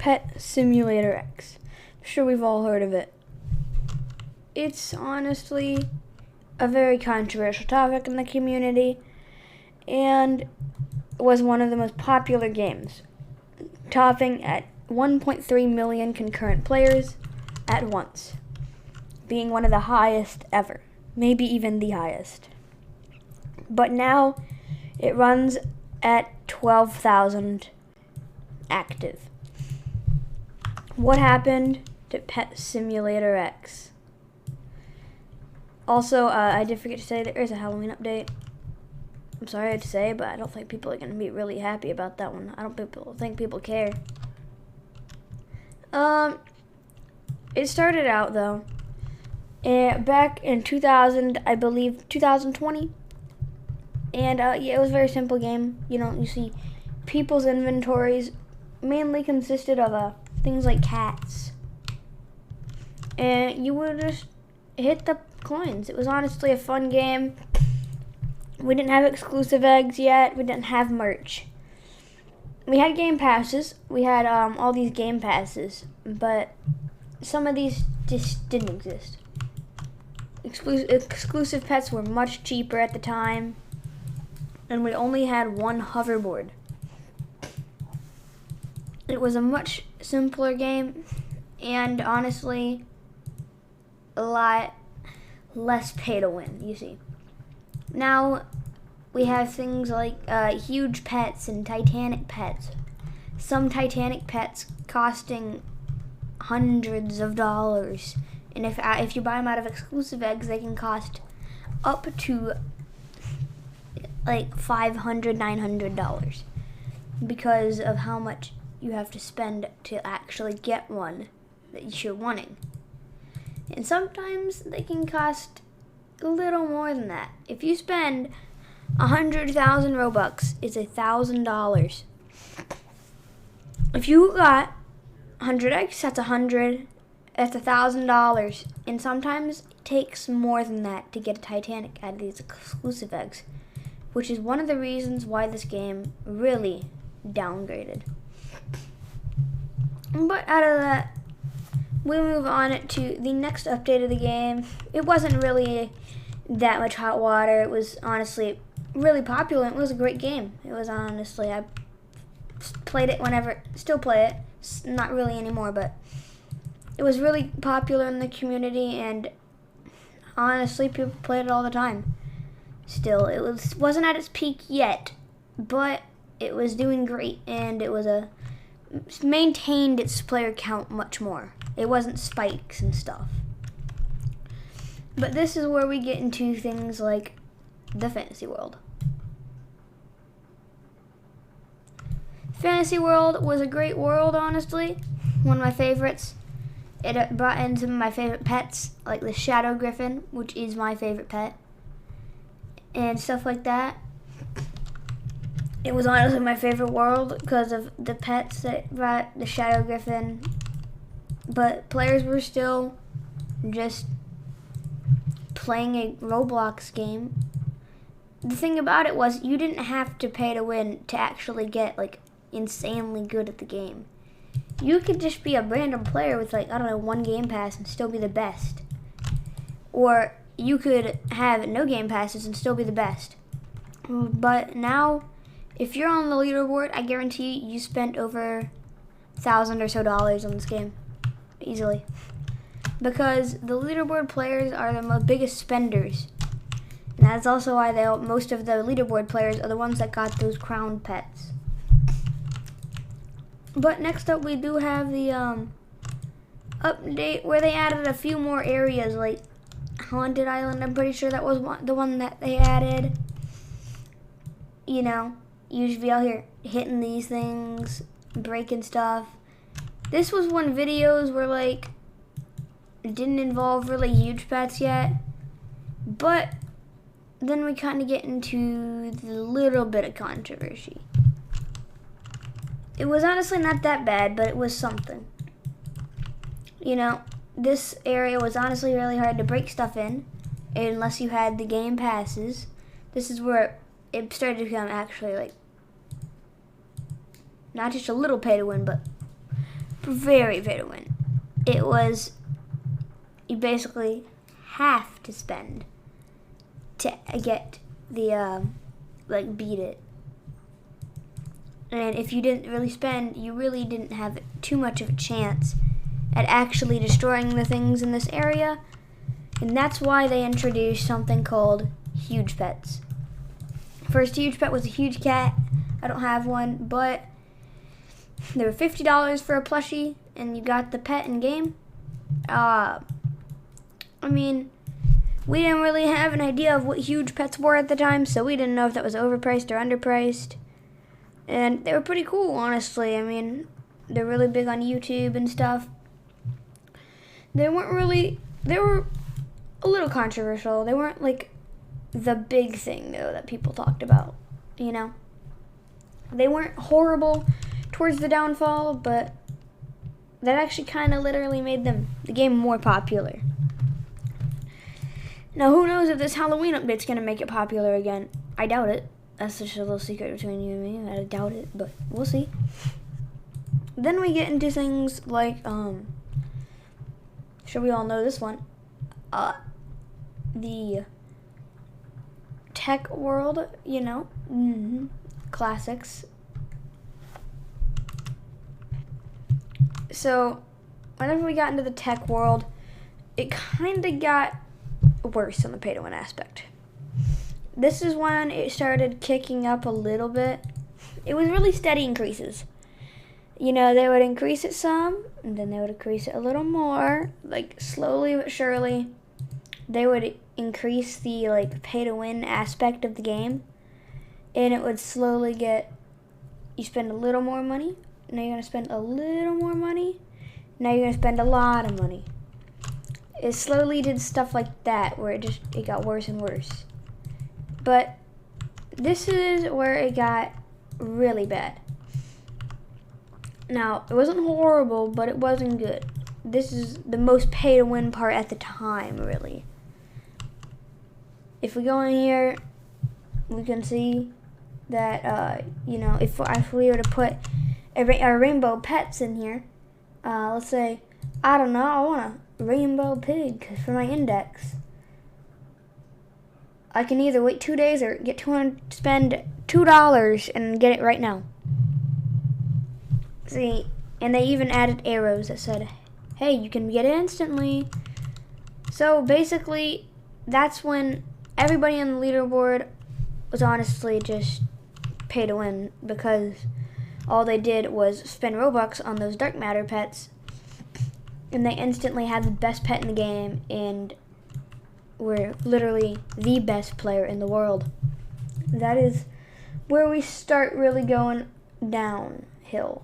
Pet Simulator X. I'm sure we've all heard of it. It's honestly a very controversial topic in the community and was one of the most popular games, topping at 1.3 million concurrent players at once, being one of the highest ever, maybe even the highest. But now it runs at 12,000 active. What happened to Pet Simulator X? Also, I did forget to say there is a Halloween update. I'm sorry to say, but I don't think people are going to be really happy about that one. I don't think people care. It started out, though, back in 2000, I believe, 2020. And, yeah, it was a very simple game. You know, you see people's inventories mainly consisted of things like cats. And you would just hit the coins. It was honestly a fun game. We didn't have exclusive eggs yet. We didn't have merch. We had game passes. We had all these game passes, but some of these just didn't exist. Exclusive pets were much cheaper at the time, and we only had one hoverboard. It was a much simpler game, and honestly, a lot less pay to win, you see. Now, we have things like huge pets and Titanic pets. Some Titanic pets costing hundreds of dollars. And if you buy them out of exclusive eggs, they can cost up to like $500, $900 because of how much you have to spend to actually get one that you're wanting. And sometimes they can cost a little more than that. If you spend 100,000 Robux, it's $1,000. If you got 100 eggs, that's $1,000. And sometimes it takes more than that to get a Titanic out of these exclusive eggs, which is one of the reasons why this game really downgraded. But out of that, we move on to the next update of the game. It wasn't really that much hot water. It was honestly really popular. It was a great game. It was honestly, I played it whenever, still play it. Not really anymore, but it was really popular in the community, and honestly, people played it all the time. Still, it wasn't at its peak yet, but it was doing great, and it was maintained its player count much more. It wasn't spikes and stuff. But this is where we get into things like the Fantasy World. Fantasy World was a great world, honestly. One of my favorites. It brought in some of my favorite pets, like the Shadow Griffin, which is my favorite pet, and stuff like that. It was honestly my favorite world because of the pets that brought the Shadow Griffin. But players were still just playing a Roblox game. The thing about it was you didn't have to pay to win to actually get like insanely good at the game. You could just be a random player with like, I don't know, one game pass and still be the best. Or you could have no game passes and still be the best. But now, if you're on the leaderboard, I guarantee you spent over $1,000 or so on this game. Easily. Because the leaderboard players are the biggest spenders. And that's also why most of the leaderboard players are the ones that got those crown pets. But next up we do have the update where they added a few more areas like Haunted Island. I'm pretty sure that was the one that they added. You know, you should be out here hitting these things, breaking stuff. This was when videos were like, it didn't involve really huge pets yet. But then we kind of get into the little bit of controversy. It was honestly not that bad, but it was something. You know, this area was honestly really hard to break stuff in, unless you had the game passes. This is where it started to become actually like, not just a little pay to win, but very pay to win. It was, you basically have to spend to get the, beat it. And if you didn't really spend, you really didn't have too much of a chance at actually destroying the things in this area. And that's why they introduced something called huge pets. First huge pet was a huge cat. I don't have one, but they were $50 for a plushie, and you got the pet in game. We didn't really have an idea of what huge pets were at the time, so we didn't know if that was overpriced or underpriced. And they were pretty cool, honestly. They're really big on YouTube and stuff. They were a little controversial. They weren't like the big thing, though, that people talked about, you know? They weren't horrible towards the downfall, but that actually kind of literally made the game more popular. Now, who knows if this Halloween update's going to make it popular again? I doubt it. That's just a little secret between you and me. I doubt it, but we'll see. Then we get into things like, sure we all know this one, the tech world, you know, classics. So, whenever we got into the tech world, it kind of got worse on the pay-to-win aspect. This is when it started kicking up a little bit. It was really steady increases. You know, they would increase it some, and then they would increase it a little more, like slowly but surely. They would increase the pay-to-win aspect of the game, and it would slowly get, you spend a little more money, now you're going to spend a little more money, now you're going to spend a lot of money. It slowly did stuff like that, where it got worse and worse. But this is where it got really bad. Now, it wasn't horrible, but it wasn't good. This is the most pay-to-win part at the time, really. If we go in here, we can see that, if we were to put our rainbow pets in here, let's say, I don't know, I want a rainbow pig for my index. I can either wait 2 days or spend $2 and get it right now. See, and they even added arrows that said, hey, you can get it instantly. So basically, that's when everybody on the leaderboard was honestly just pay to win, because all they did was spend Robux on those dark matter pets, and they instantly had the best pet in the game and were literally the best player in the world. That is where we start really going downhill.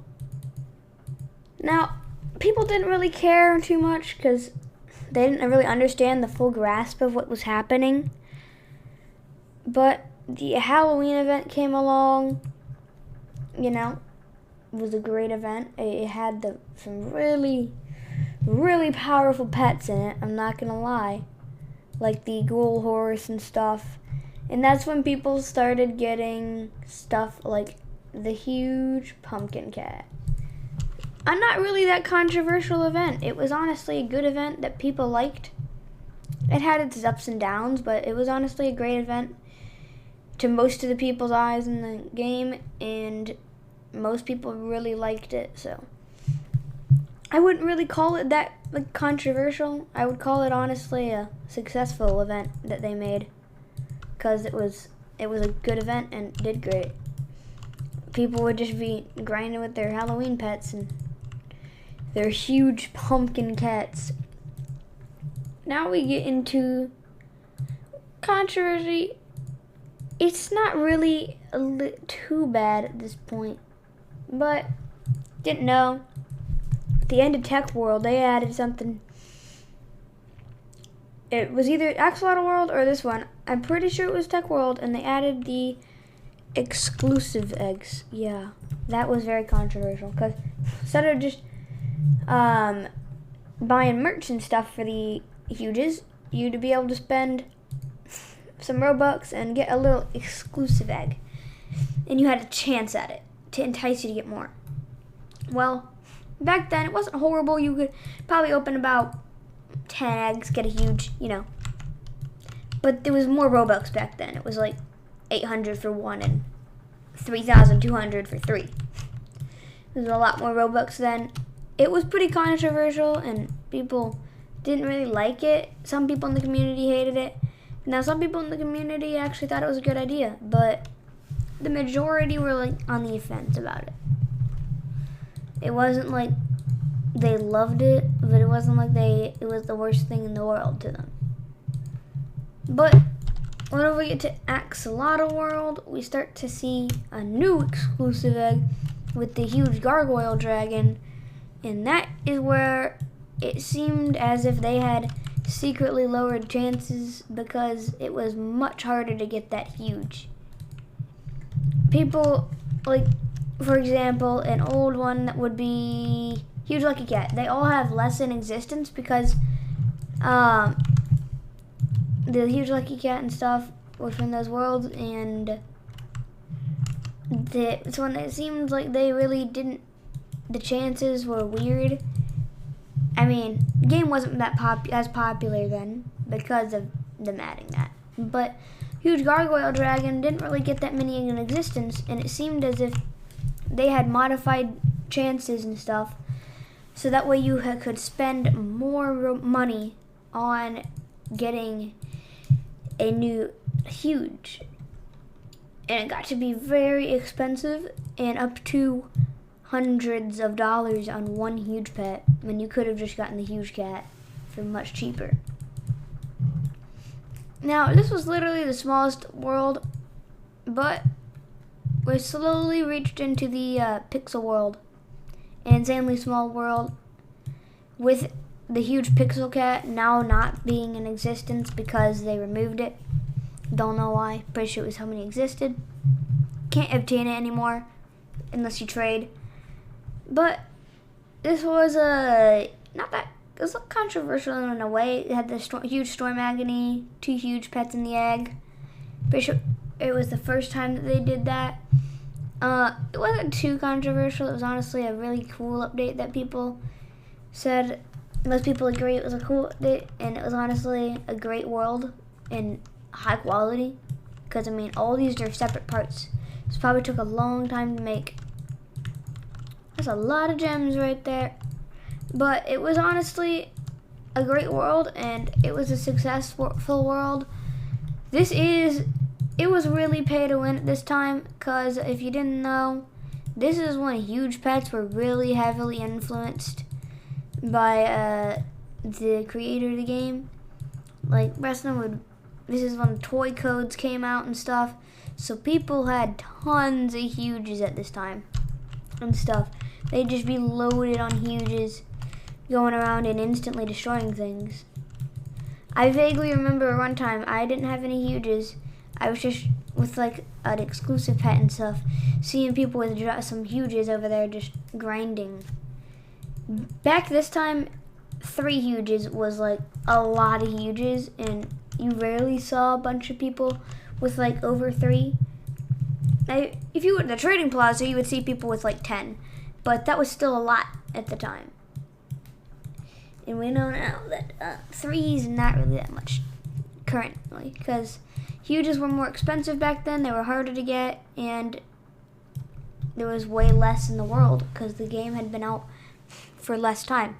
Now, people didn't really care too much because they didn't really understand the full grasp of what was happening. But the Halloween event came along, you know, it was a great event. It had some really, really powerful pets in it, I'm not gonna lie, like the ghoul horse and stuff. And that's when people started getting stuff like the huge pumpkin cat. A not really that controversial event. It was honestly a good event that people liked. It had its ups and downs, but it was honestly a great event to most of the people's eyes in the game, and most people really liked it. So I wouldn't really call it that controversial. I would call it honestly a successful event that they made, because it was a good event and did great. People would just be grinding with their Halloween pets and their huge pumpkin cats. Now we get into controversy. It's not really too bad at this point, but didn't know. At the end of Tech World, they added something. It was either Axolotl World or this one. I'm pretty sure it was Tech World, and they added the exclusive eggs. Yeah, that was very controversial, because instead of just buying merch and stuff for the huges, you'd be able to spend some Robux and get a little exclusive egg, and you had a chance at it to entice you to get more. Well, back then it wasn't horrible. You could probably open about 10 eggs, get a huge, but there was more Robux back then. It was like 800 for one and 3,200 for three. There was a lot more Robux then. It was pretty controversial and people didn't really like it. Some people in the community hated it. Now some people in the community actually thought it was a good idea, but the majority were like on the offense about it. It wasn't like they loved it, but it wasn't like it was the worst thing in the world to them. But whenever we get to Axolotl World, we start to see a new exclusive egg with the huge gargoyle dragon, and that is where it seemed as if they had secretly lowered chances because it was much harder to get that huge. People, like, for example, an old one that would be Huge Lucky Cat. They all have less in existence because the Huge Lucky Cat and stuff were from those worlds, and it's when it seemed like they really didn't, the chances were weird. I mean, the game wasn't that as popular then because of them adding that. But Huge Gargoyle Dragon didn't really get that many in existence, and it seemed as if they had modified chances and stuff, so that way you could spend more money on getting a new huge. And it got to be very expensive and up to hundreds of dollars on one huge pet when you could have just gotten the huge cat for much cheaper. Now, this was literally the smallest world, but we slowly reached into the Pixel world, an insanely small world with the huge Pixel Cat now not being in existence because they removed it. Don't know why. Pretty sure it was how many existed. Can't obtain it anymore unless you trade. But this was not that, it was controversial in a way. It had the huge Storm Agony, 2 huge pets in the egg. Pretty sure it was the first time that they did that. It wasn't too controversial. It was honestly a really cool update that people said. Most people agree it was a cool update, and it was honestly a great world and high quality. Because, I mean, all these are separate parts. This probably took a long time to make. There's a lot of gems right there. But it was honestly a great world, and it was a successful world. It was really pay to win at this time, because if you didn't know, this is when huge pets were really heavily influenced by the creator of the game. Like, this is when toy codes came out and stuff, so people had tons of huges at this time and stuff. They'd just be loaded on huges, going around and instantly destroying things. I vaguely remember one time I didn't have any huges. I was just with like an exclusive pet and stuff, seeing people with some huges over there just grinding. Back this time, 3 huges was like a lot of huges, and you rarely saw a bunch of people with like over 3. Now, if you were at the trading plaza, you would see people with like 10, but that was still a lot at the time. And we know now that 3 is not really that much currently, because huges were more expensive back then, they were harder to get, and there was way less in the world because the game had been out for less time.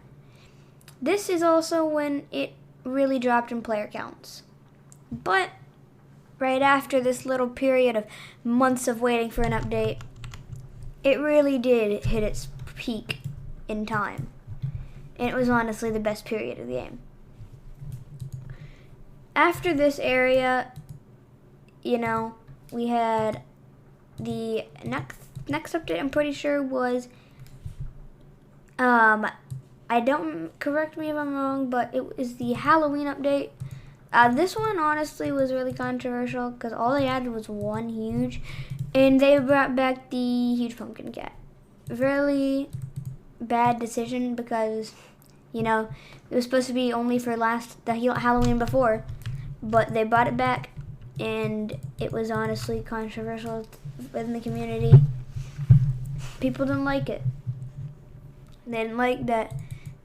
This is also when it really dropped in player counts. But right after this little period of months of waiting for an update, it really did hit its peak in time. And it was honestly the best period of the game. After this area, we had the next update, I'm pretty sure, was, correct me if I'm wrong, but it was the Halloween update. This one honestly was really controversial because all they added was 1 huge, and they brought back the huge pumpkin cat. Really bad decision because, it was supposed to be only for the Halloween before, but they brought it back, and it was honestly controversial within the community. People didn't like it. They didn't like that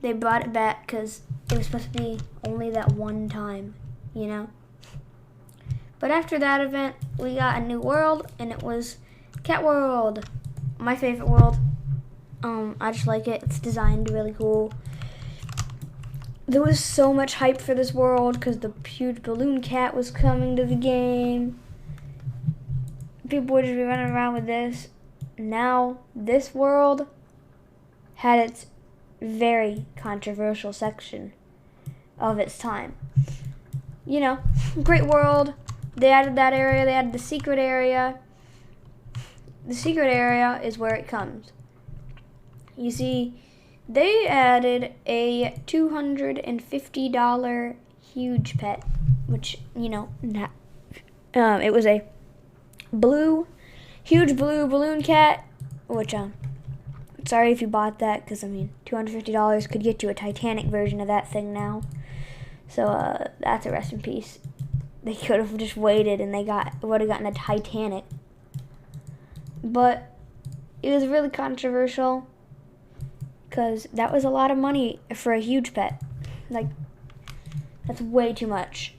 they brought it back because it was supposed to be only that one time, you know? But after that event, we got a new world, and it was Cat World. My favorite world. I just like it. It's designed really cool. There was so much hype for this world because the huge balloon cat was coming to the game. People would just be running around with this. Now, this world had its very controversial section of its time. You know, great world. They added that area. They added the secret area. The secret area is where it comes. You see, they added a $250 huge pet, which, you know, it was a huge blue balloon cat, which, sorry if you bought that, because, I mean, $250 could get you a Titanic version of that thing now. So, that's a rest in peace. They could have just waited and would have gotten a Titanic. But it was really controversial because that was a lot of money for a huge pet. Like, that's way too much.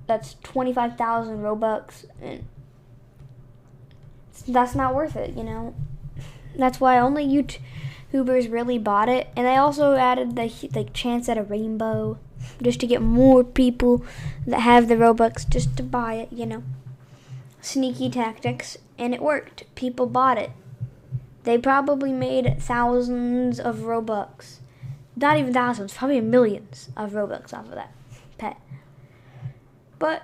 That's 25,000 Robux, and that's not worth it, you know. That's why only YouTubers really bought it, and they also added the chance at a rainbow just to get more people that have the Robux just to buy it, you know. Sneaky tactics, and it worked. People bought it. They probably made thousands of Robux. Not even thousands, probably millions of Robux off of that pet. But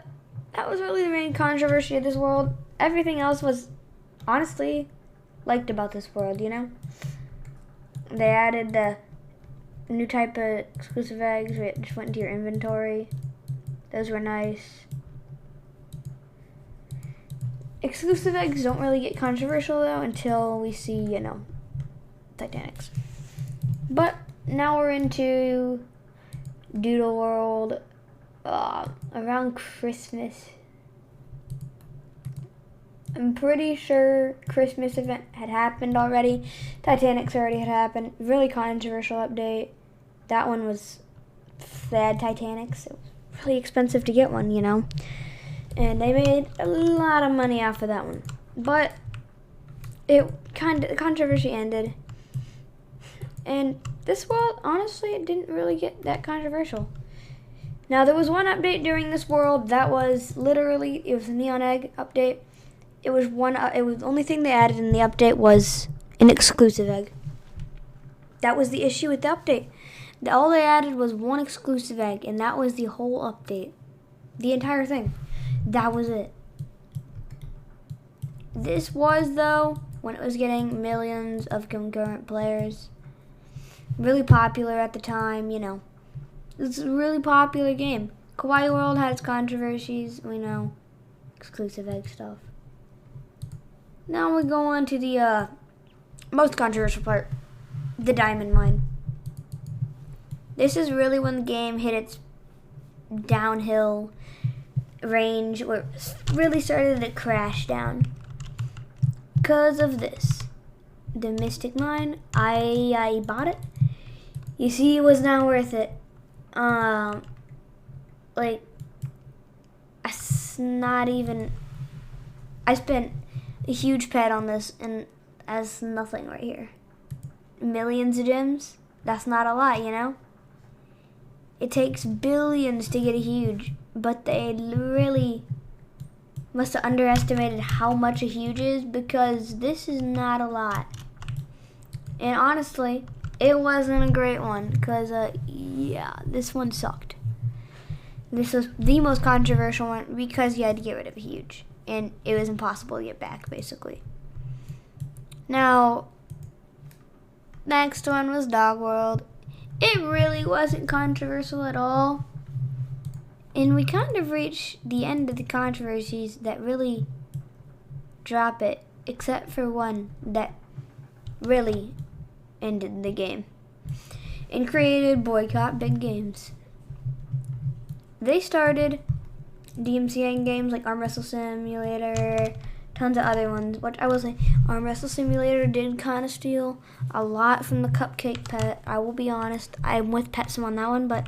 that was really the main controversy of this world. Everything else was honestly liked about this world, you know? They added the new type of exclusive eggs where it just went into your inventory. Those were nice. Exclusive eggs don't really get controversial, though, until we see, you know, Titanics. But now we're into Doodle World around Christmas. I'm pretty sure Christmas event had happened already. Titanic's already had happened. Really controversial update. That one was, they had Titanics. It was really expensive to get one, you know. And they made a lot of money off of that one. But the controversy ended. And this world, honestly, it didn't really get that controversial. Now, there was one update during this world that was literally, it was a Neon Egg update. It was the only thing they added in the update was an exclusive egg. That was the issue with the update. All they added was one exclusive egg, and that was the whole update. The entire thing. That was it. This was, though, when it was getting millions of concurrent players. Really popular at the time, you know. It's a really popular game. Kawaii World had its controversies, we know. Exclusive egg stuff. Now we go on to the most controversial part. The Diamond Mine. This is really when the game hit its downhill range where it really started to crash down. Because of this. The Mystic Mine, I bought it. You see, it was not worth it. I spent a huge pet on this, and as nothing right here. Millions of gems? That's not a lot, you know? It takes billions to get a huge, but they really must have underestimated how much a huge is, because this is not a lot. And honestly, it wasn't a great one, because, yeah, this one sucked. This was the most controversial one, because you had to get rid of a huge, and it was impossible to get back, basically. Now, next one was Dog World. It really wasn't controversial at all. And we kind of reached the end of the controversies that really drop it, except for one that really ended the game and created Boycott Big Games. They started DMCA games like Arm Wrestle Simulator, tons of other ones. Which I will say, Arm Wrestle Simulator did kind of steal a lot from the Cupcake pet. I will be honest. I'm with Petsim on that one, but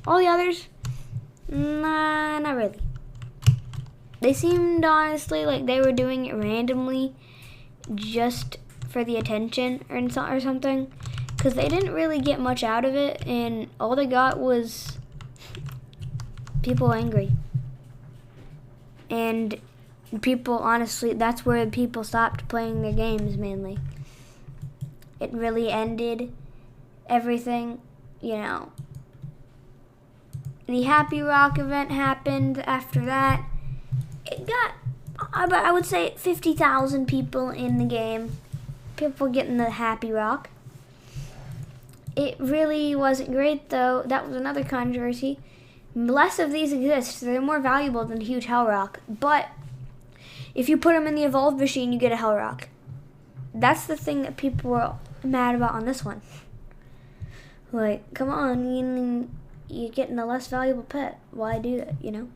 all the others, nah, not really. They seemed honestly like they were doing it randomly just for the attention or something, because they didn't really get much out of it, and all they got was people angry. And people, honestly, that's where people stopped playing their games mainly. It really ended everything, you know. The Happy Rock event happened after that. It got, I would say, 50,000 people in the game. People getting the Happy Rock. It really wasn't great, though. That was another controversy. Less of these exist. They're more valuable than Huge Hell Rock. But if you put them in the Evolved machine, you get a Hell Rock. That's the thing that people were mad about on this one. Like, come on, you're getting a less valuable pet. Why do that, you know?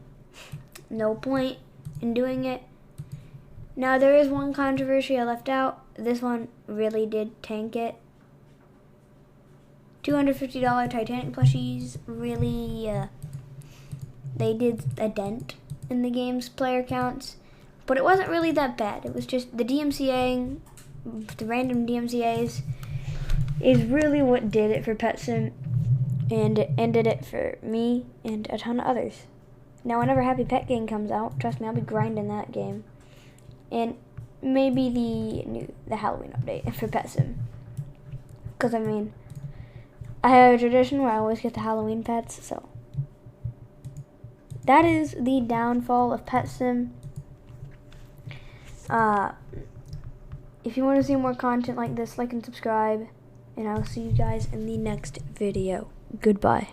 No point in doing it. Now, there is one controversy I left out. This one really did tank it. $250 Titanic plushies really, they did a dent in the game's player counts. But it wasn't really that bad. It was just the DMCA, the random DMCAs, is really what did it for Petsim, and it ended it for me and a ton of others. Now, whenever Happy Pet Game comes out, trust me, I'll be grinding that game. And maybe the Halloween update for Petsim. Because, I mean, I have a tradition where I always get the Halloween pets, so. That is the downfall of Petsim. If you want to see more content like this, like and subscribe. And I'll see you guys in the next video. Goodbye.